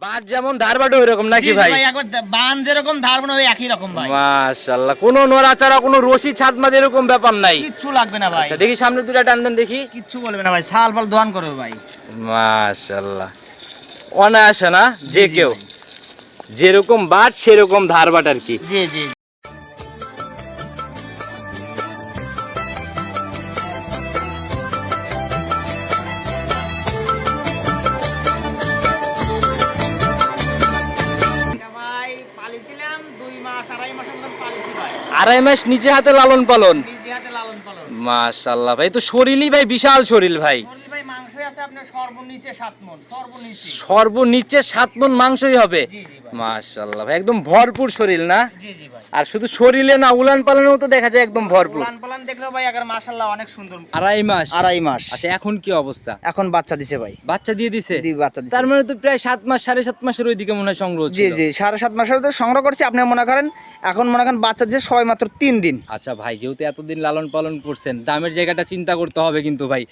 But যেমন ধারবাট ওইরকম নাকি ভাই? ভাই একবার বান যেরকম ধারবাট ওই একই রকম ভাই। মাশাআল্লাহ, কোনো নড়াচড়া, কোনো রশি ছাদমাদ এরকম ব্যাপার নাই? কিচ্ছু লাগবে না ভাই। আচ্ছা দেখি সামনে দুটো টান দেন দেখি। কিচ্ছু বলবে না ভাই, ছাল পাল দোয়ান করবে ভাই। মাশাআল্লাহ, অনায়াসে না যে কেউ যেরকম বাট সেরকম ধারবাট আর কি। জি জি। ভাই পালিছিলাম 2 মাস 2.5 মাসের মতন পালিছি ভাই। 2.5 মাস নিচে হাতে লালন পালন? নিজে হাতে লালন পালন। মাশাআল্লাহ ভাই, তো শরীরই ভাই বিশাল শরীর ভাই। বললি ভাই মাংসই আছে আপনার সর্বনিচে 7 মণ, সর্বনিচে। সর্বনিচে 7 মণ মাংসই হবে? জি জি ভাই। মাশাআল্লাহ ভাই, একদম ভরপুর শরীর না? জি জি ভাই। আর শুধু শরীরে না, উলান পালানেও তো দেখা যায় একদম ভরপুর। উলান পালান দেখলেও ভাই আগে মাশাআল্লাহ অনেক সুন্দর। 2.5 মাস? 2.5 মাস। আচ্ছা এখন কি অবস্থা? এখন বাচ্চা দিছে ভাই। বাচ্চা দিয়ে দিছে? জি বাচ্চা দিছে। তার মানে তো প্রায় 7 মাস 7.5 মাসের ওইদিকে মনে হয় সংগ্রহ ছিল। জি জি 7.5 মাসের তো সংগ্রহ করছি। আপনি মনে করেন এখন মনে করেন বাচ্চা দিছে সবাই মাত্র 3 দিন। আচ্ছা ভাই, যেহেতু এতদিন লালন পালন করছেন, দামের জায়গাটা চিন্তা করতে হবে কিন্তু ভাই।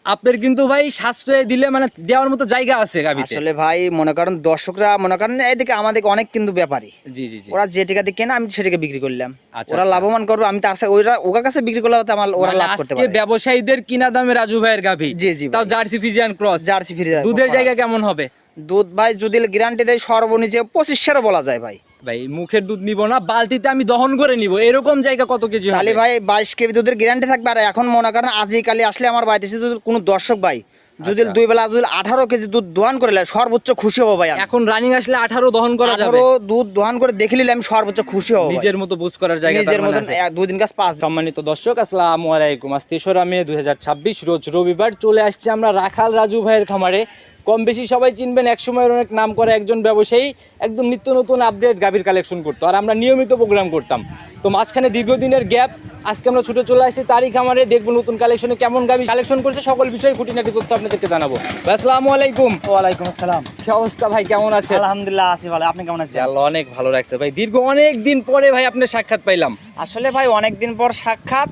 আপনার কিন্তু ভাই সাশ্রয় দিলে মানে দেওয়ার মতো জায়গা আছে গাবিতে। আসলে ভাই মনে করেন দর্শকরা মনে করেন এইদিকে আমাদের অনেক কিন্তু ব্যাপারী, জি জি জি। ওরা যে টাকা দিয়ে কেনে আমি সেটাকে বিক্রি করলাম। আচ্ছা, ওরা আচ্ছা। লাভবান করবে, আমি তার সাথে ওরা কাছে বিক্রি করলে হয়তো আমার ওরা মানে লাভ করতে আজকে পারে। ব্যবসায়ীদের কিনা দামে রাজু ভাইয়ের গাভী। জি জি তাও ভাই। Jersey Friesian cross. Jersey free দুধের জায়গা কেমন হবে? দুধ ভাই যদি গ্যারান্টি দেয় সর্বনিচে 25 বলা যায় ভাই। ভাই মুখের দুধ নিব না, বালতিতে আমি দহন করে নিব, এরকম জায়গা কত কেজি তাহলে হবে? ভাই 22 কেজি দুধের গ্যারান্টি থাকবে। আর এখন মনে করেন আজই কালি আসলে আমার বাড়িতে এসে যদি কোনো দর্শক ভাই যদি আচ্ছা। 2 বেলা যদি 18 কেজি দুধ দোয়ান করে নেয়, সর্বোচ্চ খুশি হবো ভাই। এখন রানিং আসলে 18 দহন করা যাবে? 18 দুধ দোয়ান করে দেখে নিলে আমি সর্বোচ্চ খুশি হবো ভাই। নিজের মতো বুঝ করার জায়গা নিজের তার মানে মতন আছে। 2 দিন কাজ 5 দিন। সম্মানিত দর্শক আসসালামু আলাইকুম। আজ 3রা মে 2026 রোজ রবিবার চলে আসছে আমরা রাখাল রাজু ভাইয়ের খামারে। কম বেশি সবাই চিনবেন, এক সময়ের অনেক নাম করা একজন ব্যবসায়ী, একদম নিত্য নতুন আপডেট গাভীর কালেকশন করতো, আর আমরা নিয়মিত প্রোগ্রাম করতাম। তো মাঝখানে দীর্ঘদিনের গ্যাপ, আজকে আমরা ছুটে চলে আসছি তারই খামারে, দেখবো নতুন কালেকশনে কেমন গাভী কালেকশন করছে, সকল বিষয়ে খুঁটিনাটি তথ্য আপনাদেরকে জানাবো। ভাই আসসালামু আলাইকুম। ওয়ালাইকুম আসসালাম। কি অবস্থা ভাই, কেমন আছেন? আলহামদুলিল্লাহ আছি ভালো, আপনি কেমন আছেন? আল্লাহ অনেক ভালো রাখছে ভাই, দীর্ঘ অনেক দিন পরে ভাই আপনার সাক্ষাৎ পাইলাম। আসলে ভাই অনেক দিন পর সাক্ষাৎ।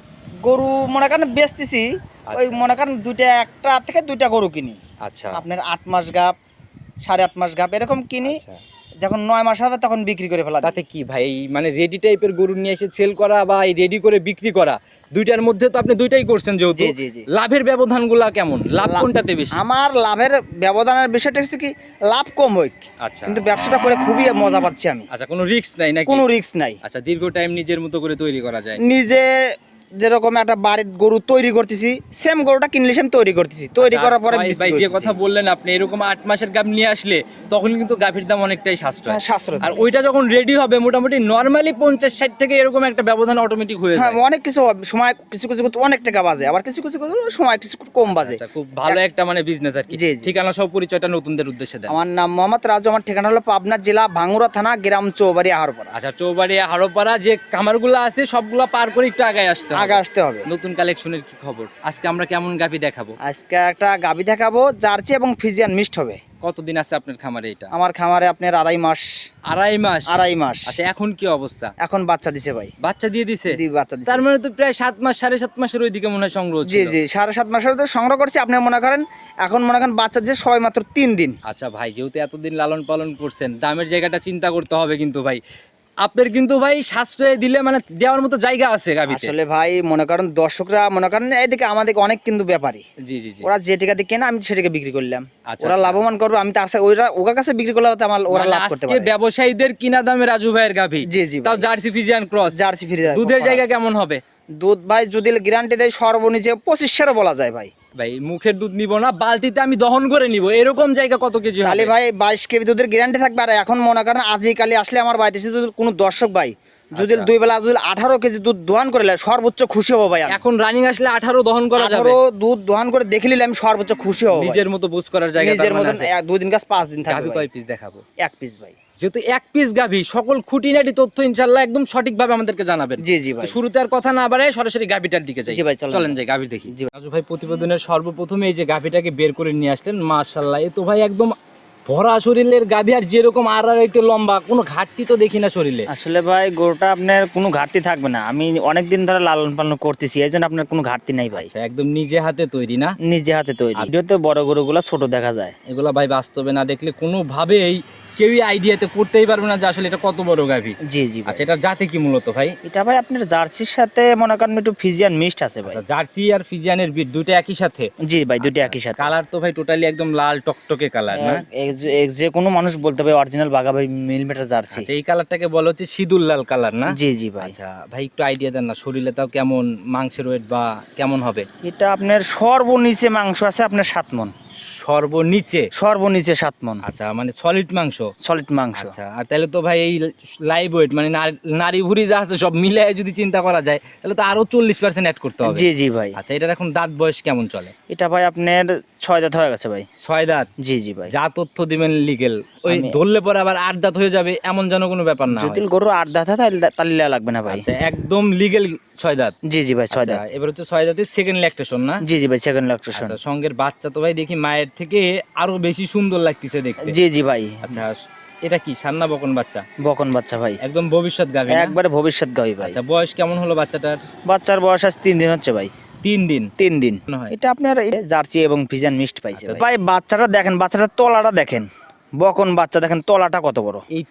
গরু মনে করেন বেচতেছি, ওই মনে করেন একটা থেকে 2টা গরু কিনি। আচ্ছা আপনার 8 মাস গাপ, 8.5 মাস গাপ এরকম কিনি। আচ্ছা। যখন 9 মাস হবে তখন বিক্রি করে ফেলা। তাতে কি ভাই, মানে রেডি টাইপের গরু নিয়ে এসে সেল করা বা রেডি করে বিক্রি করা, দুইটার মধ্যে তো আপনি দুইটাই করছেন যেহেতু, জি জি জি। লাভের ব্যবধানগুলা কেমন, লাভ কোনটাতে বেশি? আমার লাভের ব্যবধানের বিষয়টা হচ্ছে কি, লাভ কম হোক আচ্ছা কিন্তু ব্যবসাটা করে খুবই মজা পাচ্ছি আমি। আচ্ছা, কোনো রিস্ক নাই নাকি? কোনো রিস্ক নাই। আচ্ছা, দীর্ঘ টাইম নিজের মতো করে তৈরি করা যায়। নিজে যেরকম একটা বাড়ির গরু তৈরি করতেছি, সেম গরুটা কিনলে সেম তৈরি করতেছি, তৈরি আচ্ছা, করার পরে ভাই বিক্রি যে করতেছি। কথা বললেন আপনি, এরকম 8 মাসের গাভ নিয়ে আসলে তখন কিন্তু গাভীর দাম অনেকটাই সাশ্রয়। হ্যাঁ, সাশ্রয়। আর ওইটা যখন রেডি হবে মোটামুটি নরমালি 50-60 থেকে এরকম একটা ব্যবধান অটোমেটিক হয়ে হ্যাঁ, যায়। অনেক কিছু সময় কিছু কিছু অনেক টাকা বাজে, আবার কিছু কিছু সময় কিছু কম বাজে। আচ্ছা, খুব ভালো একটা মানে বিজনেস আর কি। জি, জি। ঠিকানা সহ পরিচয়টা নতুনদের উদ্দেশ্যে দেন। আমার নাম মোহাম্মদ রাজু, আমার ঠিকানা হলো পাবনা জেলা ভাঙ্গুরা থানা, গ্রাম চৌবাড়ি আহারপাড়া। আচ্ছা, চৌবাড়িয়া হাড়োপাড়া যে খামারগুলো আছে সবগুলা পার করে একটু আগে আসতে হবে। আগে আসতে হবে। নতুন কালেকশনের কি খবর? আজকে আমরা কেমন গাভী দেখাবো? আজকে একটা গাভী দেখাবো, জার্সি এবং ফ্রিজিয়ান মিক্সড হবে। কতদিন আছে আপনার খামারে এটা? আমার খামারে আপনার 2.5 মাস। 2.5 মাস? 2.5 মাস। আচ্ছা এখন কি অবস্থা? এখন বাচ্চা দিছে ভাই। বাচ্চা দিয়ে দিছে? জি বাচ্চা দিছে। তার মানে তো প্রায় 7 মাস 7.5 মাসের ওইদিকে মনে হয় সংগ্রহ জি ছিল। জি 7.5 মাসের তো সংগ্রহ করছি। আপনি মনে করেন এখন মনে করেন বাচ্চা দিছে সবাই মাত্র 3 দিন। আচ্ছা ভাই, যেহেতু এতদিন লালন পালন করছেন, দামের জায়গাটা চিন্তা করতে হবে কিন্তু ভাই। আপনার কিন্তু ভাই সাশ্রয় দিলে মানে দেওয়ার মতো জায়গা আছে গাভীতে। আসলে ভাই মনে করেন দর্শকরা মনে করেন এইদিকে আমাদের অনেক কিন্তু ব্যাপারী, জি জি জি। ওরা যে টাকা দিয়ে কেনে আমি সেটাকে বিক্রি করলাম। আচ্ছা, ওরা আচ্ছা। লাভবান করবে, আমি তার সাথে ওরা কাছে বিক্রি করলে হয়তো আমার ওরা মানে লাভ করতে আজকে পারে। ব্যবসায়ীদের কিনা দামে রাজু ভাইয়ের গাভী। জি জি তাও ভাই। Jersey Friesian cross. Jersey free. দুধের জায়গা কেমন হবে? দুধ ভাই যদি গ্যারান্টি দেয় সর্বনিচে 25 বলা যায় ভাই। ভাই মুখের দুধ নিব না, বালতিতে আমি দহন করে নিব, এরকম জায়গা কত কেজি হবে? তাহলে ভাই 22 কেজি দুধের গ্যারান্টি থাকবে। আর এখন মনে করেন আজই কালি আসলে আমার বাড়িতে এসে যদি কোনো দর্শক ভাই যদি আচ্ছা। 2 বেলা যদি 18 কেজি দুধ দোয়ান করে নেয়, সর্বোচ্চ খুশি হবো ভাই। এখন রানিং আসলে 18 দহন করা যাবে? 18 দুধ দোয়ান করে দেখে নিলে আমি সর্বোচ্চ খুশি হবো ভাই। নিজের মতো বুঝ করার জায়গা নিজের তার মানে মতন আছে। 2 দিন কাজ 5 দিন থাকবে গাভী ভাই। কয় পিস দেখাবো? 1 পিস ভাই। যেহেতু 1 পিস গাভী, সকল খুঁটিনাটি তথ্য ইনশাআল্লাহ একদম সঠিকভাবে আমাদেরকে জানাবেন। জি জি ভাই। তো শুরুতে আর কথা না বাড়ায় সরাসরি গাভীটার দিকে যাই। জি ভাই, চলেন যাই গাভী দেখি। জি ভাই। রাজু ভাই প্রতিবেদনের সর্বপ্রথমে এই যে গাভীটাকে বের করে নিয়ে আসলেন, মাশাআল্লাহ এ তো ভাই একদম ভরা শরীরের গাভী, আর যেরকম আড়াআড়াইতে লম্বা, কোনো ঘাটতি তো দেখি না শরীরে। আসলে ভাই গরুটা আপনার কোনো ঘাটতি থাকবে না, আমি অনেক দিন ধরে লালন পালন করতেছি, এই জন্য আপনার কোনো ঘাটতি নাই ভাই। আচ্ছা, একদম নিজে হাতে তৈরি না? নিজে হাতে তৈরি। ভিডিওতে বড় গরুগুলো ছোট দেখা যায়। এগুলা ভাই বাস্তবে না দেখলে কোনোভাবেই কেউই আইডিয়াতে করতেই পারবে না যে আসলে এটা কত বড় গাভী। জি জি ভাই। আচ্ছা, এটা জাতে কি মূলত ভাই? এটা ভাই আপনার জার্সির সাথে মনে করেন একটু ফিজিয়ান মিক্সড আছে ভাই। আচ্ছা, জার্সি আর ফিজিয়ানের বিট দুটো একই সাথে? জি ভাই, দুটো একই সাথে। কালার তো ভাই টোটালি একদম লাল টকটকে কালার না? যে কোনো মানুষ বলতে পারে অরিজিনাল বাঘা ভাই মিলিমিটার জার্সি। আচ্ছা, এই কালারটাকে বলা হচ্ছে সিঁদুর লাল কালার না? জি জি ভাই। আচ্ছা ভাই, একটু আইডিয়া দেন না, শরীরে তাও কেমন মাংসের ওয়েট বা কেমন হবে? এটা আপনার সর্বনিচে মাংস আছে আপনার 7 মণ। সর্বনিচে? সর্বনিচে 7 মণ। আচ্ছা, মানে সলিড মাংস? সলিড মাংস। আচ্ছা, আর তাহলে তো ভাই এই লাইভ ওয়েট মানে নারী ভুঁড়ি যা আছে সব মিলে যদি চিন্তা করা যায় তাহলে তো আরো 40% অ্যাড করতে হবে। জি জি ভাই। আচ্ছা, এটার এখন দাঁত বয়স কেমন চলে? এটা ভাই আপনার 6 দাঁত হয়ে গেছে ভাই। 6 দাঁত? জি জি ভাই। যা তথ্য দিবেন লিগেল, ওই আমি- ধরলে পরে আবার 8 দাঁত হয়ে যাবে এমন যেন কোনো ব্যাপার না যদি হয়। গরু 8 দাঁত হয় তাহলে লাগবে না ভাই। আচ্ছা, একদম লিগেল 6 দাঁত? জি জি ভাই, 6 দাঁত। আচ্ছা, এবার হচ্ছে 6 দাঁতের সেকেন্ড ল্যাকটেশন না? জি জি ভাই, সেকেন্ড ল্যাকটেশন। আচ্ছা, সঙ্গের বাচ্চা তো ভাই দেখি মায়ের থেকে আরো বেশি সুন্দর লাগতেছে দেখতে। জি জি ভাই। আচ্ছা, এটা কি সান্না বকন বাচ্চা? বকন বাচ্চা ভাই, একদম ভবিষ্যৎ গাভী না? একবারে ভবিষ্যৎ গাভী ভাই। আচ্ছা, বয়স কেমন হলো বাচ্চাটার? বাচ্চার বয়স আজ 3 দিন হচ্ছে ভাই। 3 দিন? 3 দিন। মনে হয়। এটা আপনার এই জার্সি এবং ফিজিয়ান মিক্সড পাইছে আচ্ছা, ভাই। বাচ্চাটা দেখেন, বাচ্চাটার তলাটা দেখেন, বকন বাচ্চা দেখেন তলাটা কত বড়। এই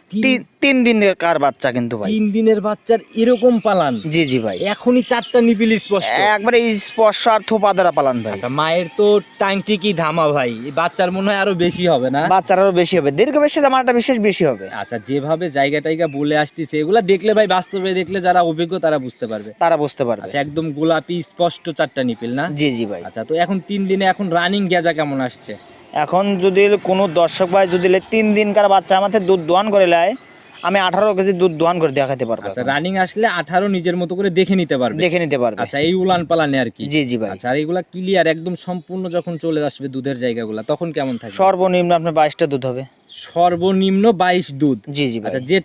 3 দিনের কার বাচ্চা কিন্তু ভাই। 3 দিনের বাচ্চার এরকম পালান? জি জি ভাই, এখনই 4টা নিপিল স্পষ্ট? একবারে স্পর্শ আর থোপা দ্বারা পালান ভাই। আচ্ছা, মায়ের তো টাংটি কি ধামা ভাই, এই বাচ্চার মনে হয় আরো বেশি হবে না? বাচ্চার আরো বেশি হবে, দীর্ঘ বেশি আমারটা বিশেষ বেশি হবে। আচ্ছা, যেভাবে জায়গা টাইগা বলে আসতেছে এগুলা দেখলে ভাই, বাস্তবে দেখলে যারা অভিজ্ঞ তারা বুঝতে পারবে। তারা বুঝতে পারবে। আচ্ছা, একদম গোলাপি স্পষ্ট 4টা নিপিল না? জি জি ভাই। আচ্ছা, তো এখন 3 দিনে এখন রানিং গেজা কেমন আসছে? এখন যদি কোনো দর্শক ভাই যদি 3 দিনকার বাচ্চা আমাদের দুধ দোয়ান করে নেয়, আমি 18 কেজি দুধ দোয়ান করে দেখাতে পারবো। আচ্ছা, রানিং আসলে 18 নিজের মতো করে দেখে নিতে পারবে? দেখে নিতে পারবে। আচ্ছা, এই উলান পালানে আর কি? জি জি ভাই। আচ্ছা, আর এগুলা ক্লিয়ার একদম সম্পূর্ণ যখন চলে আসবে দুধের জায়গাগুলা তখন কেমন থাকবে? সর্বনিম্ন আপনার 22টা দুধ হবে। সর্বনিম্ন 22 দুধ? জি জি ভাই। আচ্ছা, যে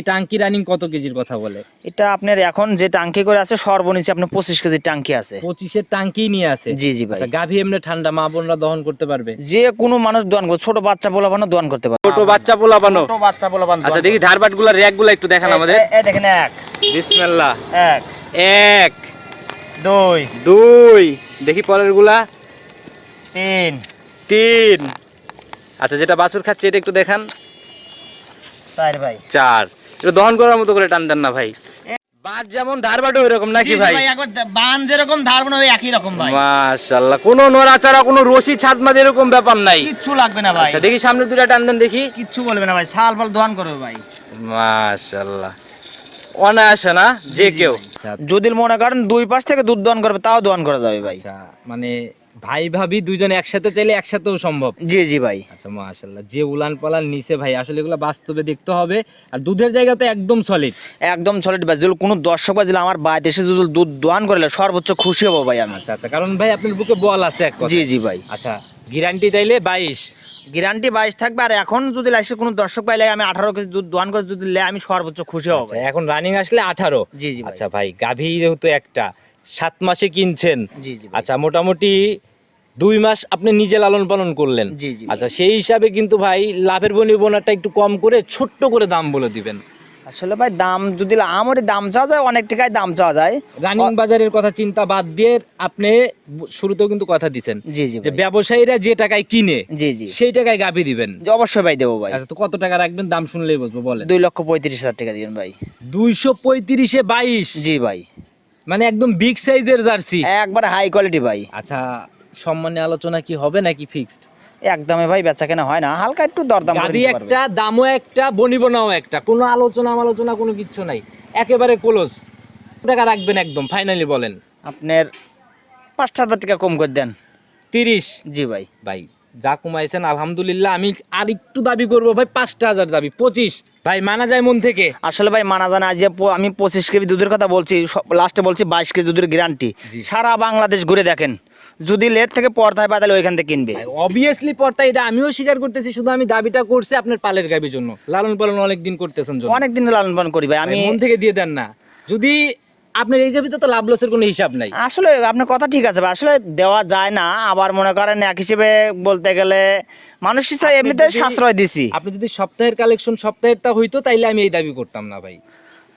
টাঙ্কি রানিং কত কেজির কথা বলে? এটা আপনার এখন যে টাঙ্কি করে আছে সর্বনিচে আপনার 25 কেজি টাঙ্কি আছে। 25-এর টাঙ্কি নিয়ে আছে? জি জি ভাই। আচ্ছা, গাভী এমনি ঠান্ডা, মা বোনরা দহন করতে পারবে? যে কোনো মানুষ দোয়ান করে, ছোট বাচ্চা পোলাপানও দোয়ান করতে পারবে। ছোট বাচ্চা পোলাপানো? ছোট বাচ্চা পোলাপান। আচ্ছা, দেখি ধারবাট গুলা র্যাক গুলা একটু দেখান আমাদের। এই দেখেন, 1 বিসমিল্লাহ। 1 1 2 2 দেখি পরের গুলা। 3 3 আচ্ছা, যেটা বাছুর খাচ্ছে এটা একটু দেখান। 4 ভাই। 4 এটা দহন করার মতো করে টান দেন না ভাই? বাদ যেমন ধারবাটও এরকম নাকি ভাই? একবার বান যেরকম ধারবো ওই একই রকম ভাই। মাশাআল্লাহ, কোনো নড়াচড়া, কোনো রশি ছাদমাদ এরকম ব্যাপার নাই? কিচ্ছু লাগবে না ভাই। আচ্ছা, দেখি সামনে দুটা টান দেন দেখি। কিচ্ছু বলবে না ভাই, সাল ফাল দোয়ান করবে ভাই। মাশাআল্লাহ, অনায়াসে না যে কেউ? যদি মনে করেন 2 পাশ থেকে দুধ দোয়ান করবে তাও দোয়ান করা যাবে ভাই। আচ্ছা, মানে ভাই ভাবি দুইজন একসাথে চাইলে একসাথেও সম্ভব? জি জি ভাই। আচ্ছা, মাশাআল্লাহ, যে উলান পালান নিচে ভাই আসলে এগুলো বাস্তবে দেখতে হবে। আর দুধের জায়গা তো একদম সলিড? একদম সলিড ভাই। যদি কোনো দর্শক ভাই যদি আমার বাড়িতে এসে যদি দুধ দোয়ান করলে সর্বোচ্চ খুশি হবো ভাই আমি। আচ্ছা আচ্ছা, কারণ ভাই আপনার বুকে বল আছে এক কথায়। জি জি ভাই। আচ্ছা, গ্যারান্টি তাইলে 22? গ্যারান্টি 22 থাকবে। আর এখন যদি লাইসে কোনো দর্শক পাইলে আমি 18 কেজি দুধ দোয়ান করে যদি লে আমি সর্বোচ্চ খুশি হব আচ্ছা, ভাই। এখন রানিং আসলে 18? জি জি ভাই। আচ্ছা ভাই, গাভী যেহেতু একটা 7 মাসে কিনছেন, জি জি ভাই। আচ্ছা মোটামুটি 2 মাস আপনি নিজে লালন পালন করলেন। জি জি। আচ্ছা, সেই হিসাবে কিন্তু ভাই লাভের বনিবনাটা একটু কম করে ছোট্ট করে দাম বলে দিবেন। আসলে ভাই দাম যদি আমারই দাম চাওয়া যায়, অনেক টাকায় দাম চাওয়া যায়। রানিং বাজারের কথা চিন্তা বাদ দিয়ে আপনি শুরুতেও কিন্তু কথা দিছেন জি জি যে ভাই। ব্যবসায়ীরা যে টাকায় কিনে জি জি। সেই টাকায় গাভী দিবেন। জি, অবশ্যই ভাই দেবো ভাই। আচ্ছা, তো কত টাকা রাখবেন দাম শুনলেই বুঝবো, বলেন। 2,35,000 টাকা দিবেন ভাই। 235-এ 22? জি ভাই। মানে একদম বিগ সাইজের জার্সি? একবারে হাই কোয়ালিটি ভাই। আচ্ছা, সম্মানে আলোচনা কি হবে নাকি ফিক্সড? একদমই ভাই বেচা কেনা হয় না, হালকা একটু দরদাম করে গাভী নিতে পারবে। একটা, দামও একটা, বনিবনাও একটা, কোনো আলোচনা কোনো কিচ্ছু নাই, একেবারে ক্লোজ। টাকা রাখবেন একদম ফাইনালি বলেন। আপনার 5,000 টাকা কম করে দেন। 30? জি ভাই। ভাই যা কমাইছেন আলহামদুলিল্লাহ, আমি আর একটু দাবি করবো ভাই, 5,000 দাবি। 25 ভাই মানা যায় মন থেকে? আসলে ভাই মানা জানা আজ আমি 25 কেজি দুধের কথা বলছি, লাস্টে বলছি 22 কেজি দুধের গ্যারান্টি। জি। সারা বাংলাদেশ ঘুরে দেখেন, যদি লেট থেকে পর্দায় বাদালে ওইখান থেকে কিনবে। অবভিয়াসলি পড়তা, এটা আমিও স্বীকার করতেছি, শুধু আমি দাবিটা করছি আপনার পালের গাভীর জন্য, লালন পালন অনেকদিন করতেছেন জন্য। অনেকদিন লালন পালন করি ভাই আমি আমি। মন থেকে দিয়ে দেন না, যদি আপনার এই গাভীতে তো লাভ লসের কোনো হিসাব নাই। আসলে আপনার কথা ঠিক আছে ভাই, আসলে দেওয়া যায় না। আবার মনে করেন এক হিসেবে বলতে গেলে মানুষ হিসাবে এমনিতে সাশ্রয় দিছি। আপনি যদি সপ্তাহের কালেকশন সপ্তাহেরটা হইতো তাইলে আমি এই দাবি করতাম না ভাই।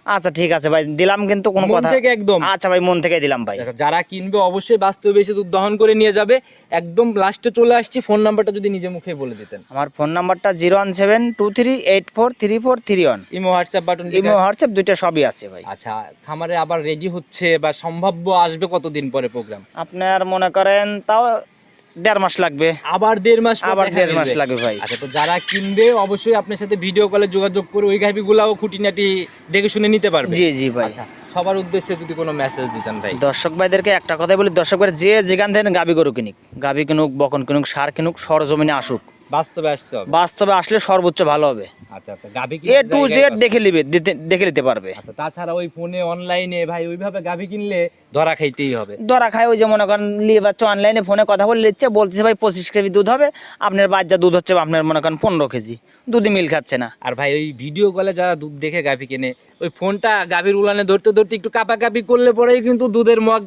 আচ্ছা ঠিক আছে ভাই, দিলাম কিন্তু কোনো মন কথা। থেকে একদম। আচ্ছা ভাই, মন থেকে দিলাম ভাই। আচ্ছা, যারা কিনবে অবশ্যই বাস্তবে এসে দুধ দহন করে নিয়ে যাবে। একদম লাস্টে চলে আসছি, ফোন নাম্বারটা যদি নিজে মুখে বলে দিতেন। আমার ফোন নাম্বারটা 01723843431। Imo WhatsApp button imo WhatsApp দুইটা সবই আছে ভাই। আচ্ছা, খামারে আবার রেডি হচ্ছে বা সম্ভাব্য আসবে কতদিন পরে প্রোগ্রাম? আপনার মনে করেন তাও 1.5 মাস লাগবে। আবার 1.5 মাস পর আবার দেখা 1.5 মাস মিলবে। লাগবে ভাই। আচ্ছা, তো যারা কিনবে অবশ্যই আপনার সাথে ভিডিও কলে যোগাযোগ করে ওই গাভিগুলাও খুঁটিনাটি দেখে শুনে নিতে পারবে। জি জি ভাই। আচ্ছা, সবার উদ্দেশ্যে যদি কোনো মেসেজ দিতেন ভাই। দর্শক ভাইদেরকে একটা কথাই বলি, দর্শক ভাই যে যেখান থেকে গাবি গরু কিনুক, গাবি কিনুক, বকন কিনুক, সার কিনুক, সরজমিনে আসুক। বাস্তবে আসতে হবে। বাস্তবে আসলে সর্বোচ্চ ভালো হবে। আচ্ছা আচ্ছা, গাভি A to Z দেখে নিতে পারবে। আচ্ছা, তাছাড়া ওই ফোনে অনলাইনে ভাই ওইভাবে গাভি কিনলে ধরা খাইতেই হবে। ধরা খায় ওই যে মনে করেন নিয়ে পাচ্ছে অনলাইনে, ফোনে কথা বলে নিচ্ছে, বলতেছে ভাই 25 কেজি দুধ হবে, আপনার বাচ্চা দুধ হচ্ছে আপনার মনে করেন 15 কেজি, দুধে মিল খাচ্ছে না। আর ভাই ওই ভিডিও কলে যারা দুধ দেখে গাভি কিনে, ওই ফোনটা গাভির উলানে ধরতে ধরতে একটু কাপাকাপি করলে পরেই কিন্তু দুধের মগ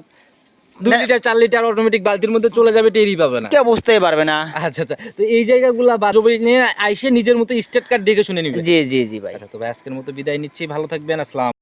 2 লিটার 4 লিটার অটোমেটিক বালতির মধ্যে চলে যাবে, টেরই পাবে না। কেউ বুঝতেই পারবে না। আচ্ছা আচ্ছা, তো এই জায়গাগুলো বাজবে নিয়ে আইসে নিজের মতো স্টেট কার্ড দেখে শুনে নিবে। জি জি জি ভাই। আচ্ছা, তো ভাই আজকের মতো বিদায় নিচ্ছি, ভালো থাকবেন, আসসালাম।